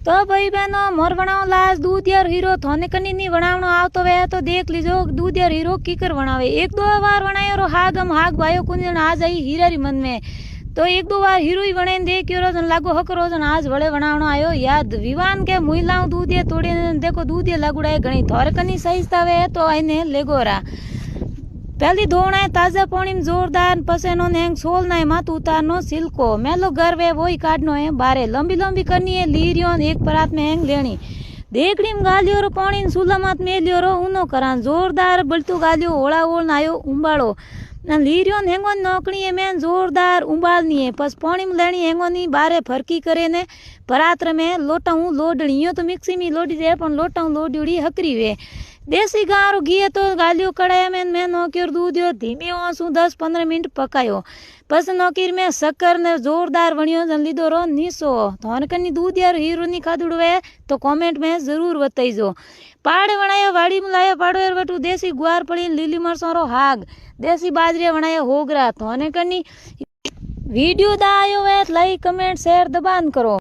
तो भाई बहनों मोर बनाओ लाज दूध यार हीरो थोने कनी नहीं बनावनो आवतो वे तो देख लीजो दूध यार हीरो कीकर बनावे। एक दो बार बनायो रो हाग हम हाग भाइयों कुंजन आज आई हीरारी मन में तो एक दो बार हीरो ही बने देख रो जन लागो हक रोजन आज बड़े बनावनो आयो याद विवान के मुइलाऊ दूध ये तोड़े देखो दूध ये लगुड़ाए घणी थोर कनी सहीस्ता वे तो आईने लेगोरा पहली धोना है ताजा पानी में जोरदार पसेनो ने सोल ना मात उतारनो सिल्को मेलो घर वे वही काटनो है बारे लंबी लंबी करनी है लीरियो एक परात में हैंग लेनी देखड़ी में गालियो रो पानी सुला मात में लियो रो उनो करा जोरदार बलतू गालियो ओला ओल आयो उबाड़ो लीरियो हेंगो नौकड़ी है मैं जोरदार उबालनी है पस पानी में लेनी हेंगो नी बारे फरकी करे ने परात्र में लोटाऊ लोडनी यो तो मिक्सी में लोडी जाए पण लोटाऊ लोडी हकरी वे देसी गाँव रो घी तो गालियो कढ़ाया में मैं नौकीर दूध यो धीमी आंसू 10-15 मिनट पकायो पस नौकीर में शक्कर ने जोरदार वणियो जन लीधो रो नीसो थोन कनी दूध यार हीरो नी खाधुड़ वे तो कमेंट में जरूर बताइजो। पाड़ वणायो वाड़ी में लायो पाड़ो यार बटू देसी गुआर पड़ी लीली मरसों रो हाग देसी बाजरे वणायो होगरा थोने कनी वीडियो दा आयो वे लाइक कमेंट शेयर दबान करो।